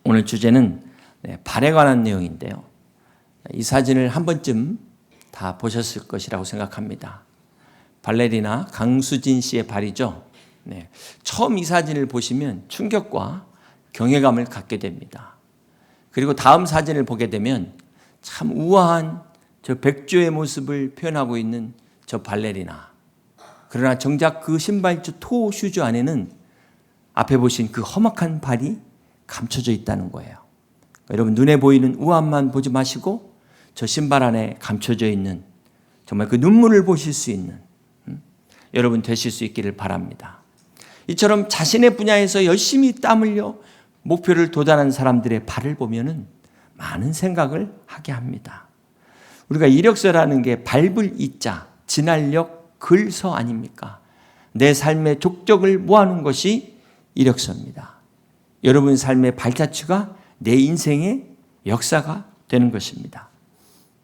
오늘 주제는 발에 관한 내용인데요. 이 사진을 한 번쯤 다 보셨을 것이라고 생각합니다. 발레리나 강수진 씨의 발이죠. 처음 이 사진을 보시면 충격과 경외감을 갖게 됩니다. 그리고 다음 사진을 보게 되면 참 우아한 저 백조의 모습을 표현하고 있는 저 발레리나. 그러나 정작 그 신발조 토 슈즈 안에는 앞에 보신 그 험악한 발이 감춰져 있다는 거예요. 여러분, 눈에 보이는 우아함만 보지 마시고 저 신발 안에 감춰져 있는 정말 그 눈물을 보실 수 있는 여러분 되실 수 있기를 바랍니다. 이처럼 자신의 분야에서 열심히 땀 흘려 목표를 도달한 사람들의 발을 보면은 많은 생각을 하게 합니다. 우리가 이력서라는 게 밟을 이자, 진할력, 글서 아닙니까? 내 삶의 족적을 모아놓은 것이 이력서입니다. 여러분 삶의 발자취가 내 인생의 역사가 되는 것입니다.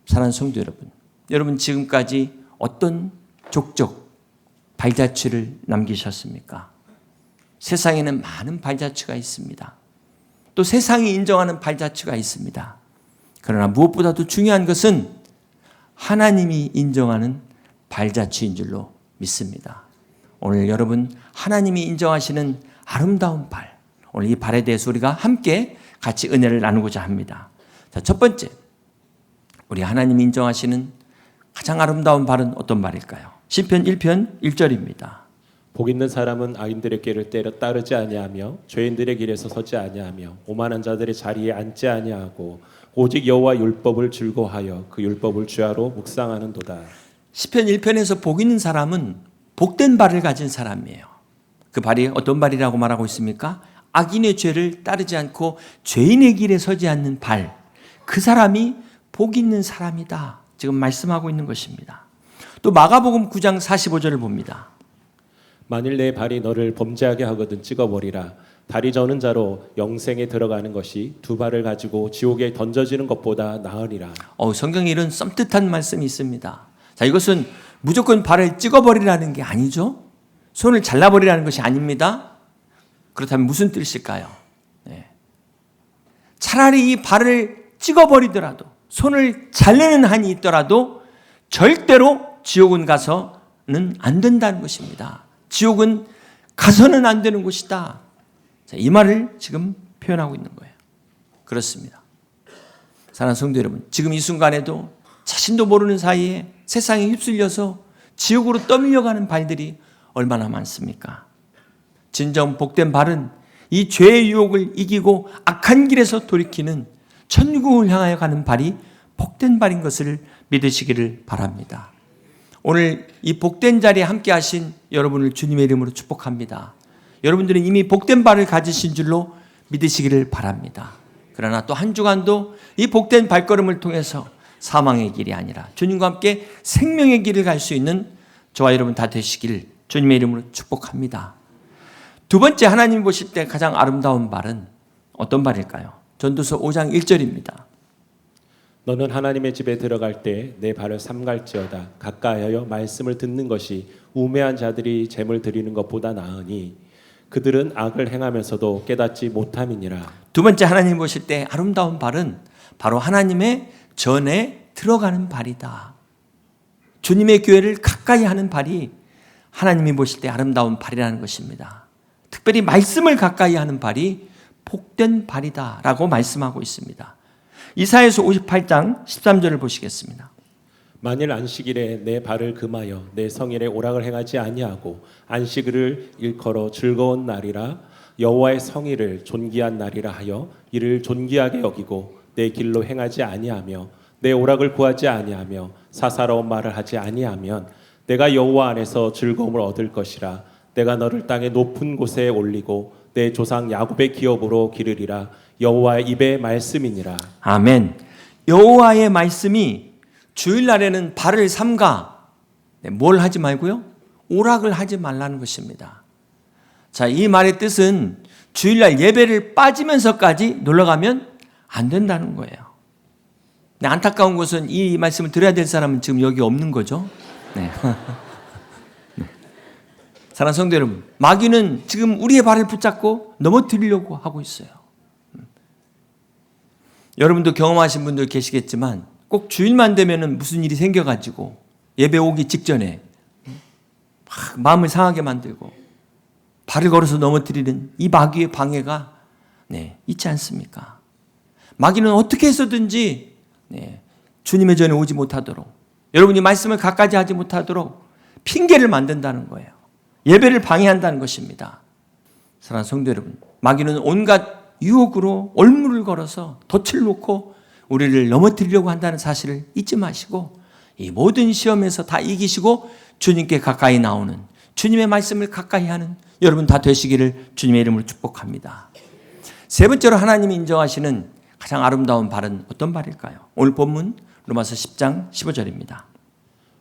사랑하는 성도 여러분, 여러분 지금까지 어떤 족적, 발자취를 남기셨습니까? 세상에는 많은 발자취가 있습니다. 또 세상이 인정하는 발자취가 있습니다. 그러나 무엇보다도 중요한 것은 하나님이 인정하는 발자취인 줄로 믿습니다. 오늘 여러분 하나님이 인정하시는 아름다운 발, 오늘 이 발에 대해서 우리가 함께 같이 은혜를 나누고자 합니다. 자, 첫 번째, 우리 하나님이 인정하시는 가장 아름다운 발은 어떤 발일까요? 시편 1편 1절입니다. 복 있는 사람은 악인들의 길을 따르지 아니하며 죄인들의 길에서 서지 아니하며 오만한 자들의 자리에 앉지 아니하고 오직 여호와 율법을 즐거워하여 그 율법을 주야로 묵상하는도다. 시편 1편에서 복 있는 사람은 복된 발을 가진 사람이에요. 그 발이 어떤 발이라고 말하고 있습니까? 악인의 죄를 따르지 않고 죄인의 길에 서지 않는 발. 그 사람이 복 있는 사람이다. 지금 말씀하고 있는 것입니다. 또 마가복음 9장 45절을 봅니다. 만일 내 발이 너를 범죄하게 하거든 찍어버리라. 다리 저는 자로 영생에 들어가는 것이 두 발을 가지고 지옥에 던져지는 것보다 나으리라. 성경에 이런 썸뜻한 말씀이 있습니다. 자, 이것은 무조건 발을 찍어버리라는 게 아니죠. 손을 잘라버리라는 것이 아닙니다. 그렇다면 무슨 뜻일까요? 차라리 이 발을 찍어버리더라도, 손을 자르는 한이 있더라도 절대로 지옥은 가서는 안 된다는 것입니다. 지옥은 가서는 안 되는 곳이다. 자, 이 말을 지금 표현하고 있는 거예요. 그렇습니다. 사랑하는 성도 여러분, 지금 이 순간에도 자신도 모르는 사이에 세상에 휩쓸려서 지옥으로 떠밀려가는 발들이 얼마나 많습니까? 진정 복된 발은 이 죄의 유혹을 이기고 악한 길에서 돌이키는 천국을 향하여 가는 발이 복된 발인 것을 믿으시기를 바랍니다. 오늘 이 복된 자리에 함께 하신 여러분을 주님의 이름으로 축복합니다. 여러분들은 이미 복된 발을 가지신 줄로 믿으시기를 바랍니다. 그러나 또 한 주간도 이 복된 발걸음을 통해서 사망의 길이 아니라 주님과 함께 생명의 길을 갈 수 있는 저와 여러분 다 되시길 주님의 이름으로 축복합니다. 두 번째, 하나님 보실 때 가장 아름다운 발은 어떤 발일까요? 전도서 5장 1절입니다. 너는 하나님의 집에 들어갈 때 내 발을 삼갈지어다. 가까이하여 말씀을 듣는 것이 우매한 자들이 제물 드리는 것보다 나으니 그들은 악을 행하면서도 깨닫지 못함이니라. 두 번째, 하나님 보실 때 아름다운 발은 바로 하나님의 전에 들어가는 발이다. 주님의 교회를 가까이 하는 발이 하나님이 보실 때 아름다운 발이라는 것입니다. 특별히 말씀을 가까이 하는 발이 복된 발이다라고 말씀하고 있습니다. 이사야서 58장 13절을 보시겠습니다. 만일 안식일에 내 발을 금하여 내 성일에 오락을 행하지 아니하고 안식일을 일컬어 즐거운 날이라 여호와의 성일을 존귀한 날이라 하여 이를 존귀하게 여기고 내 길로 행하지 아니하며 내 오락을 구하지 아니하며 사사로운 말을 하지 아니하면 내가 여호와 안에서 즐거움을 얻을 것이라. 내가 너를 땅의 높은 곳에 올리고 내 조상 야곱의 기업으로 기르리라. 여호와의 입의 말씀이니라. 아멘. 여호와의 말씀이 주일날에는 발을 삼가 뭘 하지 말고요? 오락을 하지 말라는 것입니다. 자, 이 말의 뜻은 주일날 예배를 빠지면서까지 놀러가면 안 된다는 거예요. 안타까운 것은 이 말씀을 들어야 될 사람은 지금 여기 없는 거죠. 네. 사랑하는 성도 여러분, 마귀는 지금 우리의 발을 붙잡고 넘어뜨리려고 하고 있어요. 여러분도 경험하신 분들 계시겠지만 꼭 주일만 되면은 무슨 일이 생겨가지고 예배 오기 직전에 막 마음을 상하게 만들고 발을 걸어서 넘어뜨리는 이 마귀의 방해가 있지 않습니까? 마귀는 어떻게 해서든지 주님의 전에 오지 못하도록, 여러분이 말씀을 갖가지 하지 못하도록 핑계를 만든다는 거예요. 예배를 방해한다는 것입니다. 사랑하는 성도 여러분, 마귀는 온갖 유혹으로 올무를 걸어서 덫을 놓고 우리를 넘어뜨리려고 한다는 사실을 잊지 마시고 이 모든 시험에서 다 이기시고 주님께 가까이 나오는, 주님의 말씀을 가까이 하는 여러분 다 되시기를 주님의 이름으로 축복합니다. 세 번째로 하나님이 인정하시는 가장 아름다운 발은 어떤 발일까요? 오늘 본문 로마서 10장 15절입니다.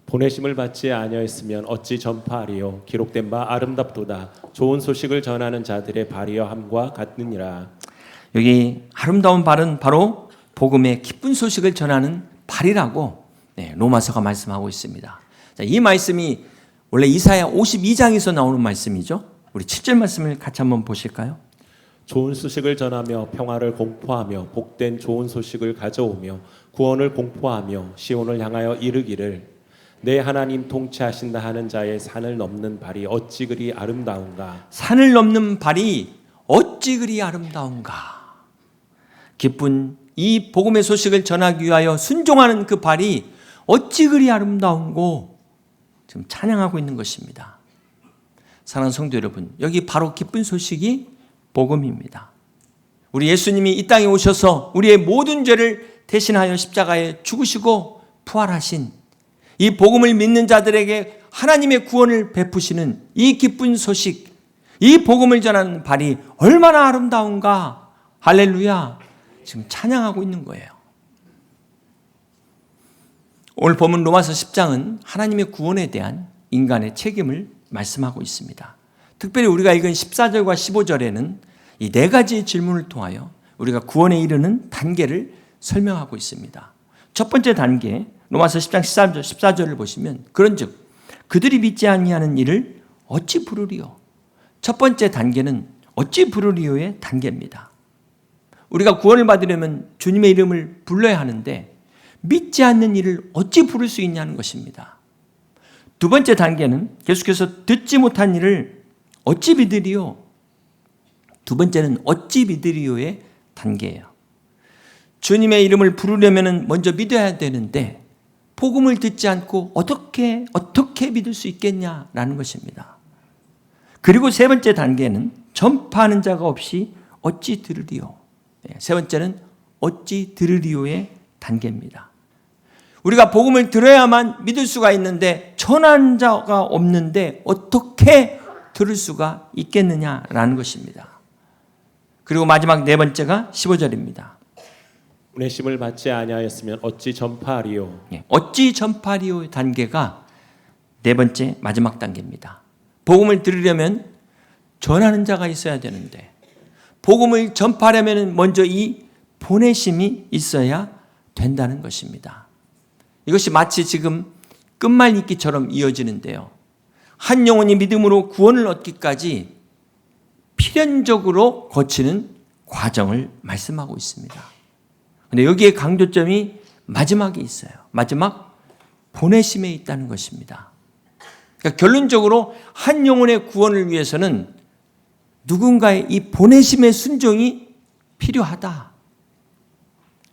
보내심을 받지 아니하였으면 어찌 전파하리요. 기록된 바 아름답도다. 좋은 소식을 전하는 자들의 발이여 함과 같느니라. 여기 아름다운 발은 바로 복음의 기쁜 소식을 전하는 발이라고 로마서가 말씀하고 있습니다. 자, 이 말씀이 원래 이사야 52장에서 나오는 말씀이죠. 우리 7절 말씀을 같이 한번 보실까요? 좋은 소식을 전하며 평화를 공포하며 복된 좋은 소식을 가져오며 구원을 공포하며 시온을 향하여 이르기를 내 하나님 통치하신다 하는 자의 산을 넘는 발이 어찌 그리 아름다운가. 산을 넘는 발이 어찌 그리 아름다운가. 기쁜 이 복음의 소식을 전하기 위하여 순종하는 그 발이 어찌 그리 아름다운고 지금 찬양하고 있는 것입니다. 사랑하는 성도 여러분, 여기 바로 기쁜 소식이 복음입니다. 우리 예수님이 이 땅에 오셔서 우리의 모든 죄를 대신하여 십자가에 죽으시고 부활하신 이 복음을 믿는 자들에게 하나님의 구원을 베푸시는 이 기쁜 소식, 이 복음을 전하는 발이 얼마나 아름다운가. 할렐루야. 지금 찬양하고 있는 거예요. 오늘 본문 로마서 10장은 하나님의 구원에 대한 인간의 책임을 말씀하고 있습니다. 특별히 우리가 읽은 14절과 15절에는 이 네 가지의 질문을 통하여 우리가 구원에 이르는 단계를 설명하고 있습니다. 첫 번째 단계, 로마서 10장 14절을 보시면 그런즉 그들이 믿지 아니하는 일을 어찌 부르리요. 첫 번째 단계는 어찌 부르리요의 단계입니다. 우리가 구원을 받으려면 주님의 이름을 불러야 하는데 믿지 않는 일을 어찌 부를 수 있냐는 것입니다. 두 번째 단계는 계속해서 듣지 못한 일을 어찌 믿으리요. 두 번째는 어찌 믿으리요의 단계예요. 주님의 이름을 부르려면 먼저 믿어야 되는데 복음을 듣지 않고 어떻게 믿을 수 있겠냐라는 것입니다. 그리고 세 번째 단계는 전파하는 자가 없이 어찌 들으리요. 세 번째는 어찌 들으리요의 단계입니다. 우리가 복음을 들어야만 믿을 수가 있는데 전하는 자가 없는데 어떻게 들을 수가 있겠느냐라는 것입니다. 그리고 마지막 네 번째가 15절입니다. 보내심을 받지 아니하였으면 어찌 전파하리요. 어찌 전파하리요 단계가 네 번째 마지막 단계입니다. 복음을 들으려면 전하는 자가 있어야 되는데 복음을 전파하려면 먼저 이 보내심이 있어야 된다는 것입니다. 이것이 마치 지금 끝말잇기처럼 이어지는데요. 한 영혼이 믿음으로 구원을 얻기까지 필연적으로 거치는 과정을 말씀하고 있습니다. 그런데 여기에 강조점이 마지막에 있어요. 마지막 보내심에 있다는 것입니다. 그러니까 결론적으로 한 영혼의 구원을 위해서는 누군가의 이 보내심의 순종이 필요하다.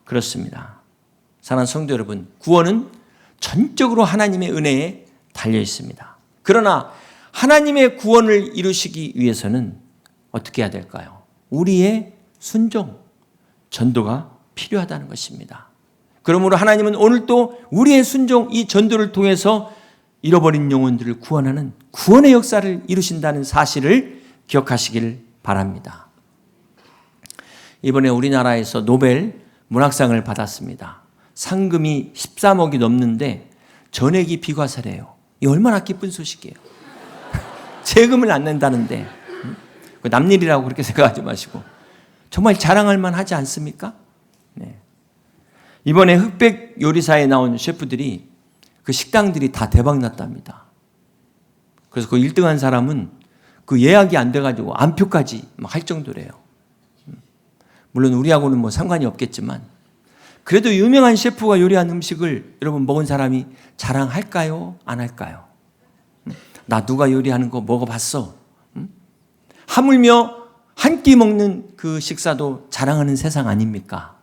그렇습니다. 사랑하는 성도 여러분, 구원은 전적으로 하나님의 은혜에 달려 있습니다. 그러나 하나님의 구원을 이루시기 위해서는 어떻게 해야 될까요? 우리의 순종, 전도가 필요하다는 것입니다. 그러므로 하나님은 오늘도 우리의 순종, 이 전도를 통해서 잃어버린 영혼들을 구원하는 구원의 역사를 이루신다는 사실을 기억하시길 바랍니다. 이번에 우리나라에서 노벨 문학상을 받았습니다. 상금이 13억이 넘는데 전액이 비과세래요. 이 얼마나 기쁜 소식이에요. 세금을 안 낸다는데 남일이라고 그렇게 생각하지 마시고 정말 자랑할 만하지 않습니까? 네. 이번에 흑백 요리사에 나온 셰프들이 그 식당들이 다 대박 났답니다. 그래서 그 1등한 사람은 그 예약이 안 돼가지고 안표까지 막 할 정도래요. 물론 우리하고는 뭐 상관이 없겠지만 그래도 유명한 셰프가 요리한 음식을 여러분 먹은 사람이 자랑할까요? 안 할까요? 나 누가 요리하는 거 먹어봤어. 하물며 한 끼 먹는 그 식사도 자랑하는 세상 아닙니까?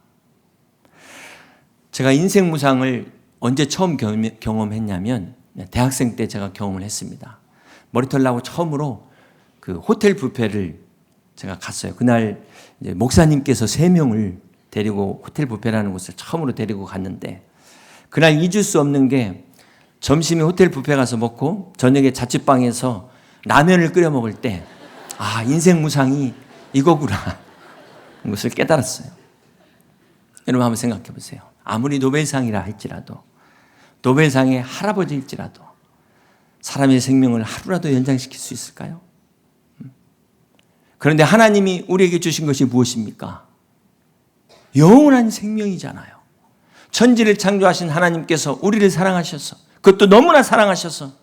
제가 인생 무상을 언제 처음 경험했냐면 대학생 때 제가 경험을 했습니다. 머리털 나고 처음으로 그 호텔 뷔페를 제가 갔어요. 그날 이제 목사님께서 3명을 데리고 호텔 뷔페라는 곳을 처음으로 데리고 갔는데, 그날 잊을 수 없는 게 점심에 호텔 뷔페 가서 먹고 저녁에 자취방에서 라면을 끓여 먹을 때 인생 무상이 이거구나 이것을 깨달았어요. 여러분 한번 생각해 보세요. 아무리 노벨상이라 할지라도, 노벨상의 할아버지일지라도 사람의 생명을 하루라도 연장시킬 수 있을까요? 그런데 하나님이 우리에게 주신 것이 무엇입니까? 영원한 생명이잖아요. 천지를 창조하신 하나님께서 우리를 사랑하셔서, 그것도 너무나 사랑하셔서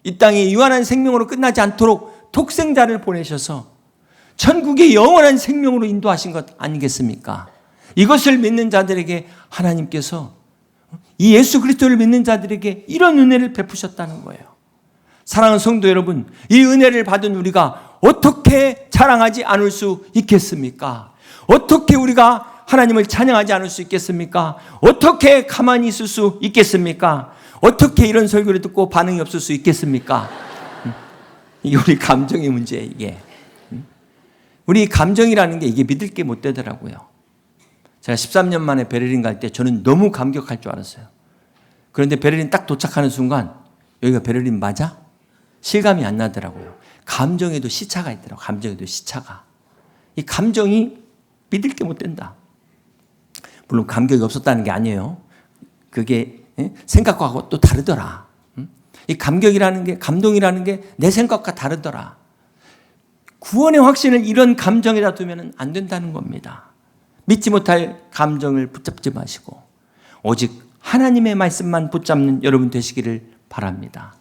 이 땅에 유한한 생명으로 끝나지 않도록 독생자를 보내셔서 천국의 영원한 생명으로 인도하신 것 아니겠습니까? 이것을 믿는 자들에게 하나님께서, 이 예수 그리스도를 믿는 자들에게 이런 은혜를 베푸셨다는 거예요. 사랑하는 성도 여러분, 이 은혜를 받은 우리가 어떻게 자랑하지 않을 수 있겠습니까? 어떻게 우리가 하나님을 찬양하지 않을 수 있겠습니까? 어떻게 가만히 있을 수 있겠습니까? 어떻게 이런 설교를 듣고 반응이 없을 수 있겠습니까? 이게 우리 감정의 문제예요, 이게. 우리 감정이라는 게 이게 믿을 게 못 되더라고요. 제가 13년 만에 베를린 갈 때 저는 너무 감격할 줄 알았어요. 그런데 베를린 딱 도착하는 순간 여기가 베를린 맞아? 실감이 안 나더라고요. 감정에도 시차가 있더라고요. 감정에도 시차가. 이 감정이 믿을 게 못 된다. 물론 감격이 없었다는 게 아니에요. 그게 생각과 또 다르더라. 이 감격이라는 게, 감동이라는 게 내 생각과 다르더라. 구원의 확신을 이런 감정에다 두면 안 된다는 겁니다. 믿지 못할 감정을 붙잡지 마시고 오직 하나님의 말씀만 붙잡는 여러분 되시기를 바랍니다.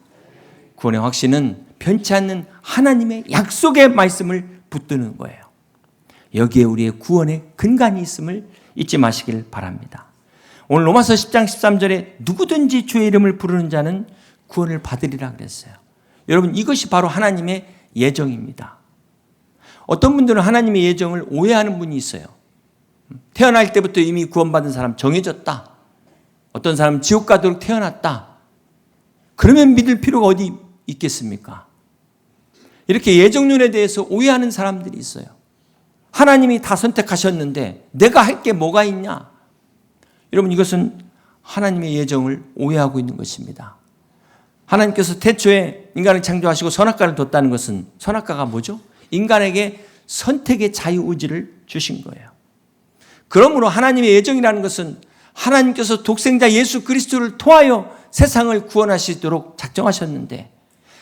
구원의 확신은 변치 않는 하나님의 약속의 말씀을 붙드는 거예요. 여기에 우리의 구원의 근간이 있음을 잊지 마시길 바랍니다. 오늘 로마서 10장 13절에 누구든지 주의 이름을 부르는 자는 구원을 받으리라 그랬어요. 여러분, 이것이 바로 하나님의 예정입니다. 어떤 분들은 하나님의 예정을 오해하는 분이 있어요. 태어날 때부터 이미 구원받은 사람 정해졌다. 어떤 사람은 지옥 가도록 태어났다. 그러면 믿을 필요가 어디 있겠습니까? 이렇게 예정론에 대해서 오해하는 사람들이 있어요. 하나님이 다 선택하셨는데 내가 할 게 뭐가 있냐? 여러분, 이것은 하나님의 예정을 오해하고 있는 것입니다. 하나님께서 태초에 인간을 창조하시고 선악과를 뒀다는 것은, 선악과가 뭐죠? 인간에게 선택의 자유의지를 주신 거예요. 그러므로 하나님의 예정이라는 것은 하나님께서 독생자 예수 그리스도를 통하여 세상을 구원하시도록 작정하셨는데,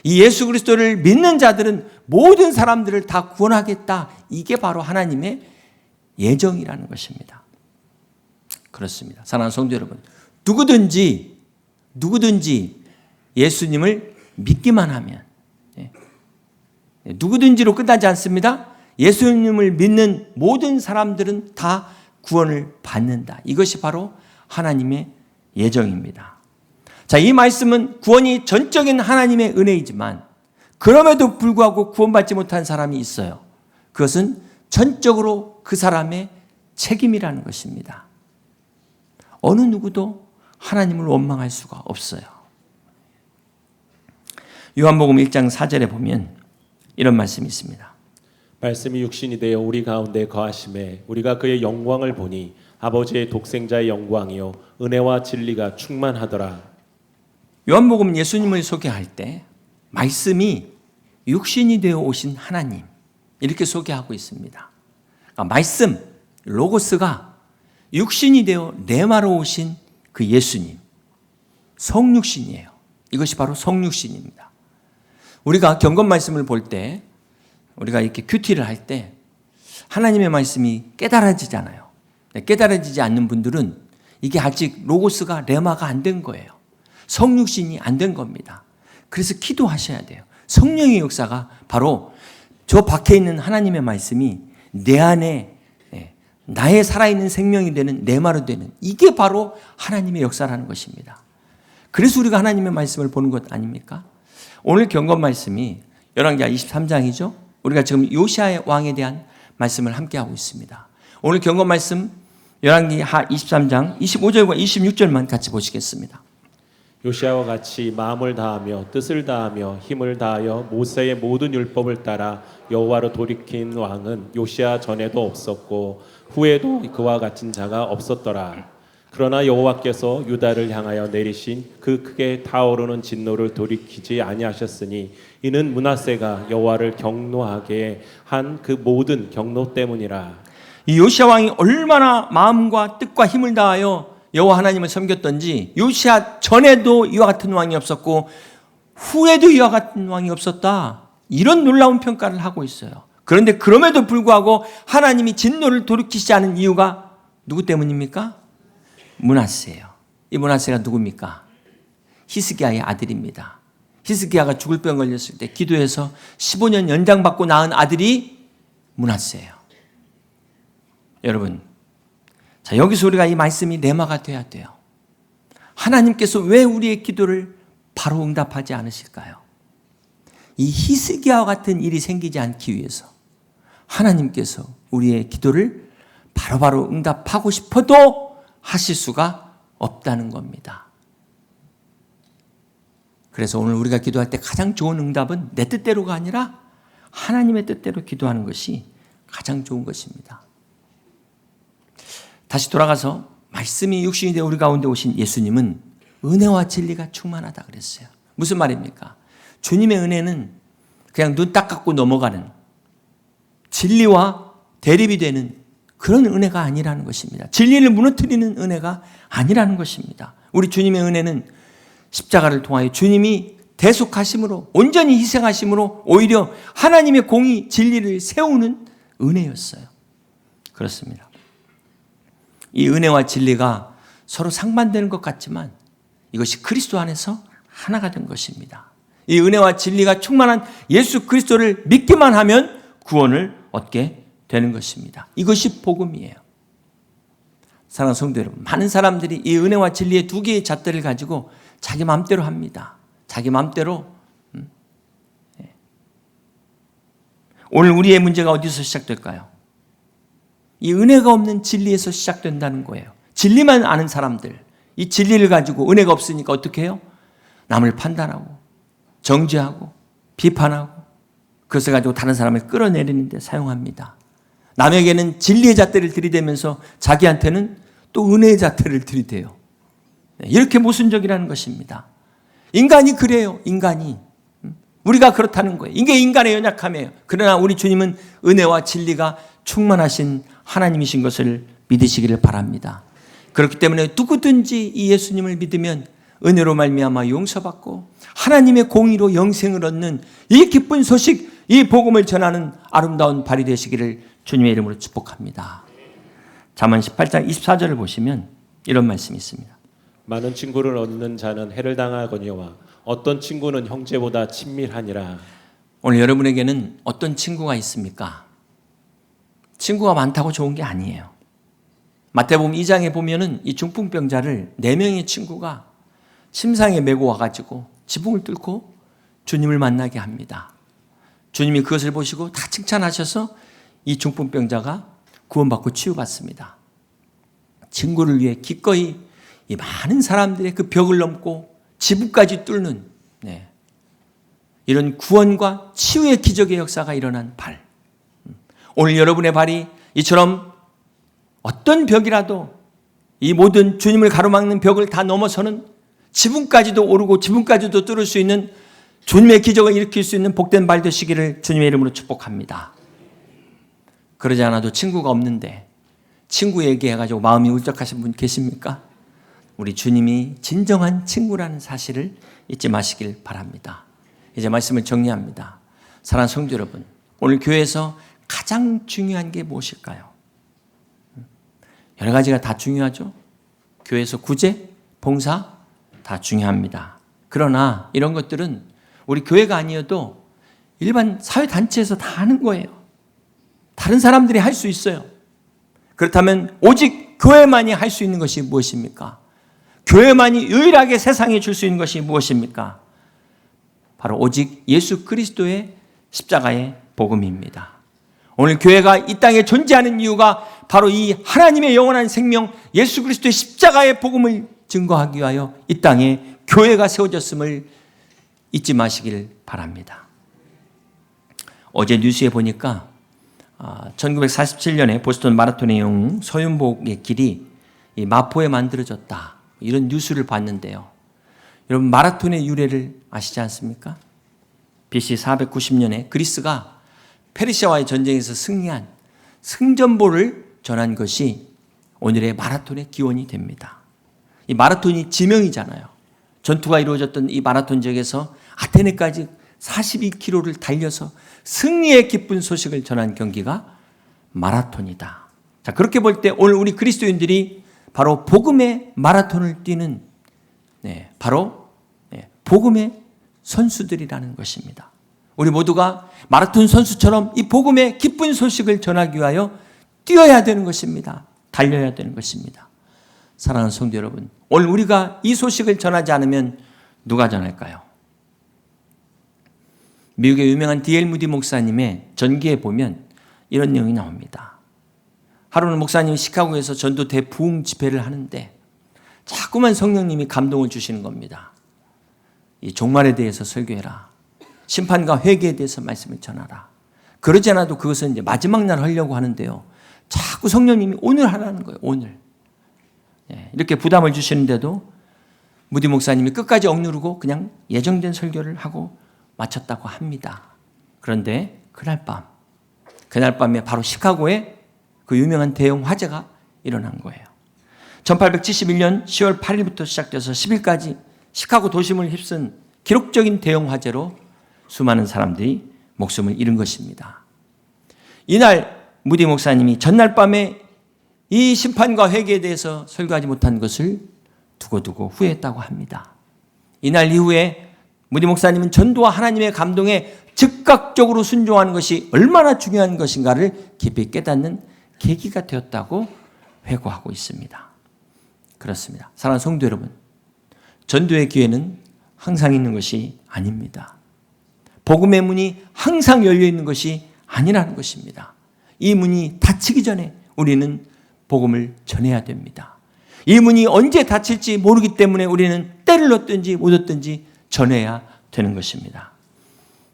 이 예수 그리스도를 믿는 자들은 모든 사람들을 다 구원하겠다. 이게 바로 하나님의 예정이라는 것입니다. 그렇습니다. 사랑하는 성도 여러분, 누구든지 예수님을 믿기만 하면, 누구든지로 끝나지 않습니다. 예수님을 믿는 모든 사람들은 다 구원을 받는다. 이것이 바로 하나님의 예정입니다. 자, 이 말씀은 구원이 전적인 하나님의 은혜이지만 그럼에도 불구하고 구원받지 못한 사람이 있어요. 그것은 전적으로 그 사람의 책임이라는 것입니다. 어느 누구도 하나님을 원망할 수가 없어요. 요한복음 1장 4절에 보면 이런 말씀이 있습니다. 말씀이 육신이 되어 우리 가운데 거하심에 우리가 그의 영광을 보니 아버지의 독생자의 영광이요 은혜와 진리가 충만하더라. 요한복음 예수님을 소개할 때 말씀이 육신이 되어 오신 하나님, 이렇게 소개하고 있습니다. 그러니까 말씀, 로고스가 육신이 되어 레마로 오신 그 예수님, 성육신이에요. 이것이 바로 성육신입니다. 우리가 경건 말씀을 볼 때, 우리가 이렇게 큐티를 할 때 하나님의 말씀이 깨달아지잖아요. 깨달아지지 않는 분들은 이게 아직 로고스가 레마가 안 된 거예요. 성육신이 안 된 겁니다. 그래서 기도하셔야 돼요. 성령의 역사가 바로 저 밖에 있는 하나님의 말씀이 내 안에 나의 살아있는 생명이 되는 내 말이 되는 이게 바로 하나님의 역사라는 것입니다. 그래서 우리가 하나님의 말씀을 보는 것 아닙니까? 오늘 경건 말씀이 열왕기하 23장이죠. 우리가 지금 요시야 왕에 대한 말씀을 함께 하고 있습니다. 오늘 경건 말씀 열왕기하 23장 25절과 26절만 같이 보시겠습니다. 요시야와 같이 마음을 다하며 뜻을 다하며 힘을 다하여 모세의 모든 율법을 따라 여호와로 돌이킨 왕은 요시야 전에도 없었고 후에도 그와 같은 자가 없었더라. 그러나 여호와께서 유다를 향하여 내리신 그 크게 타오르는 진노를 돌이키지 아니하셨으니 이는 므낫세가 여호와를 경노하게 한 그 모든 경노 때문이라. 이 요시야 왕이 얼마나 마음과 뜻과 힘을 다하여 여호와 하나님을 섬겼던지 요시야 전에도 이와 같은 왕이 없었고 후에도 이와 같은 왕이 없었다. 이런 놀라운 평가를 하고 있어요. 그런데 그럼에도 불구하고 하나님이 진노를 돌이키지 않은 이유가 누구 때문입니까? 므낫세예요. 이 므낫세가 누굽니까? 히스기야의 아들입니다. 히스기야가 죽을 병 걸렸을 때 기도해서 15년 연장받고 낳은 아들이 므낫세예요. 여러분, 자, 여기서 우리가 이 말씀이 내마가 돼야 돼요. 하나님께서 왜 우리의 기도를 바로 응답하지 않으실까요? 이 히스기야와 같은 일이 생기지 않기 위해서 하나님께서 우리의 기도를 바로바로 응답하고 싶어도 하실 수가 없다는 겁니다. 그래서 오늘 우리가 기도할 때 가장 좋은 응답은 내 뜻대로가 아니라 하나님의 뜻대로 기도하는 것이 가장 좋은 것입니다. 다시 돌아가서 말씀이 육신이 되어 우리 가운데 오신 예수님은 은혜와 진리가 충만하다 그랬어요. 무슨 말입니까? 주님의 은혜는 그냥 눈 딱 감고 넘어가는 진리와 대립이 되는 그런 은혜가 아니라는 것입니다. 진리를 무너뜨리는 은혜가 아니라는 것입니다. 우리 주님의 은혜는 십자가를 통하여 주님이 대속하심으로 온전히 희생하심으로 오히려 하나님의 공의 진리를 세우는 은혜였어요. 그렇습니다. 이 은혜와 진리가 서로 상반되는 것 같지만 이것이 그리스도 안에서 하나가 된 것입니다. 이 은혜와 진리가 충만한 예수 그리스도를 믿기만 하면 구원을 얻게 되는 것입니다. 이것이 복음이에요. 사랑하는 성도 여러분, 많은 사람들이 이 은혜와 진리의 두 개의 잣대를 가지고 자기 마음대로 합니다. 자기 마음대로. 오늘 우리의 문제가 어디서 시작될까요? 이 은혜가 없는 진리에서 시작된다는 거예요. 진리만 아는 사람들, 이 진리를 가지고 은혜가 없으니까 어떻게 해요? 남을 판단하고 정죄하고 비판하고 그것을 가지고 다른 사람을 끌어내리는 데 사용합니다. 남에게는 진리의 잣대를 들이대면서 자기한테는 또 은혜의 잣대를 들이대요. 이렇게 모순적이라는 것입니다. 인간이 그래요. 인간이. 우리가 그렇다는 거예요. 이게 인간의 연약함이에요. 그러나 우리 주님은 은혜와 진리가 충만하신 하나님이신 것을 믿으시기를 바랍니다. 그렇기 때문에 누구든지 이 예수님을 믿으면 은혜로 말미암아 용서받고 하나님의 공의로 영생을 얻는 이 기쁜 소식, 이 복음을 전하는 아름다운 발이 되시기를 주님의 이름으로 축복합니다. 잠언 18장 24절을 보시면 이런 말씀이 있습니다. 많은 친구를 얻는 자는 해를 당하거니와 어떤 친구는 형제보다 친밀하니라. 오늘 여러분에게는 어떤 친구가 있습니까? 친구가 많다고 좋은 게 아니에요. 마태복음 2장에 보면은 이 중풍병자를 4명의 친구가 침상에 메고 와가지고 지붕을 뚫고 주님을 만나게 합니다. 주님이 그것을 보시고 다 칭찬하셔서 이 중풍병자가 구원받고 치유받습니다. 친구를 위해 기꺼이 이 많은 사람들의 그 벽을 넘고 지붕까지 뚫는 이런 구원과 치유의 기적의 역사가 일어난 발. 오늘 여러분의 발이 이처럼 어떤 벽이라도 이 모든 주님을 가로막는 벽을 다 넘어서는 지붕까지도 오르고 지붕까지도 뚫을 수 있는 주님의 기적을 일으킬 수 있는 복된 발 되시기를 주님의 이름으로 축복합니다. 그러지 않아도 친구가 없는데 친구 얘기해가지고 마음이 울적하신 분 계십니까? 우리 주님이 진정한 친구라는 사실을 잊지 마시길 바랍니다. 이제 말씀을 정리합니다. 사랑하는 성도 여러분, 오늘 교회에서 가장 중요한 게 무엇일까요? 여러 가지가 다 중요하죠. 교회에서 구제, 봉사 다 중요합니다. 그러나 이런 것들은 우리 교회가 아니어도 일반 사회단체에서 다 하는 거예요. 다른 사람들이 할 수 있어요. 그렇다면 오직 교회만이 할 수 있는 것이 무엇입니까? 교회만이 유일하게 세상에 줄 수 있는 것이 무엇입니까? 바로 오직 예수 그리스도의 십자가의 복음입니다. 오늘 교회가 이 땅에 존재하는 이유가 바로 이 하나님의 영원한 생명 예수 그리스도의 십자가의 복음을 증거하기 위하여 이 땅에 교회가 세워졌음을 잊지 마시길 바랍니다. 어제 뉴스에 보니까 1947년에 보스턴 마라톤의 영웅 서윤복의 길이 이 마포에 만들어졌다, 이런 뉴스를 봤는데요. 여러분, 마라톤의 유래를 아시지 않습니까? BC 490년에 그리스가 페르시아와의 전쟁에서 승리한 승전보를 전한 것이 오늘의 마라톤의 기원이 됩니다. 이 마라톤이 지명이잖아요. 전투가 이루어졌던 이 마라톤 지역에서 아테네까지 42km를 달려서 승리의 기쁜 소식을 전한 경기가 마라톤이다. 자, 그렇게 볼 때 오늘 우리 그리스도인들이 바로 복음의 마라톤을 뛰는 바로 복음의 선수들이라는 것입니다. 우리 모두가 마라톤 선수처럼 이 복음의 기쁜 소식을 전하기 위하여 뛰어야 되는 것입니다. 달려야 되는 것입니다. 사랑하는 성도 여러분, 오늘 우리가 이 소식을 전하지 않으면 누가 전할까요? 미국의 유명한 D.L. 무디 목사님의 전기에 보면 이런 내용이 나옵니다. 하루는 목사님이 시카고에서 전도 대부흥 집회를 하는데 자꾸만 성령님이 감동을 주시는 겁니다. 이 종말에 대해서 설교해라. 심판과 회개에 대해서 말씀을 전하라. 그러지 않아도 그것은 이제 마지막 날 하려고 하는데요. 자꾸 성령님이 오늘 하라는 거예요. 오늘. 이렇게 부담을 주시는데도 무디 목사님이 끝까지 억누르고 그냥 예정된 설교를 하고 마쳤다고 합니다. 그런데 그날 밤에 바로 시카고에 그 유명한 대형 화재가 일어난 거예요. 1871년 10월 8일부터 시작돼서 10일까지 시카고 도심을 휩쓴 기록적인 대형 화재로 수많은 사람들이 목숨을 잃은 것입니다. 이날 무디 목사님이 전날 밤에 이 심판과 회개에 대해서 설교하지 못한 것을 두고두고 후회했다고 합니다. 이날 이후에 무디 목사님은 전도와 하나님의 감동에 즉각적으로 순종하는 것이 얼마나 중요한 것인가를 깊이 깨닫는 계기가 되었다고 회고하고 있습니다. 그렇습니다. 사랑하는 성도 여러분, 전도의 기회는 항상 있는 것이 아닙니다. 복음의 문이 항상 열려 있는 것이 아니라는 것입니다. 이 문이 닫히기 전에 우리는 복음을 전해야 됩니다. 이 문이 언제 닫힐지 모르기 때문에 우리는 때를 얻든지 못 얻든지 전해야 되는 것입니다.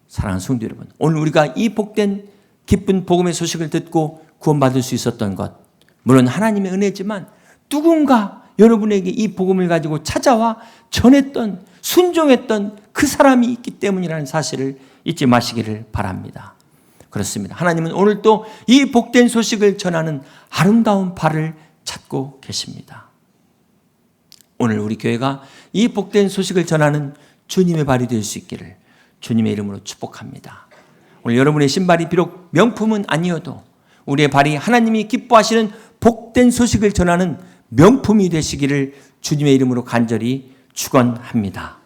사랑하는 성도 여러분, 오늘 우리가 이 복된 기쁜 복음의 소식을 듣고 구원받을 수 있었던 것, 물론 하나님의 은혜지만 누군가 여러분에게 이 복음을 가지고 찾아와 전했던, 순종했던 그 사람이 있기 때문이라는 사실을 잊지 마시기를 바랍니다. 그렇습니다. 하나님은 오늘도 이 복된 소식을 전하는 아름다운 발을 찾고 계십니다. 오늘 우리 교회가 이 복된 소식을 전하는 주님의 발이 될 수 있기를 주님의 이름으로 축복합니다. 오늘 여러분의 신발이 비록 명품은 아니어도 우리의 발이 하나님이 기뻐하시는 복된 소식을 전하는 명품이 되시기를 주님의 이름으로 간절히 축원합니다.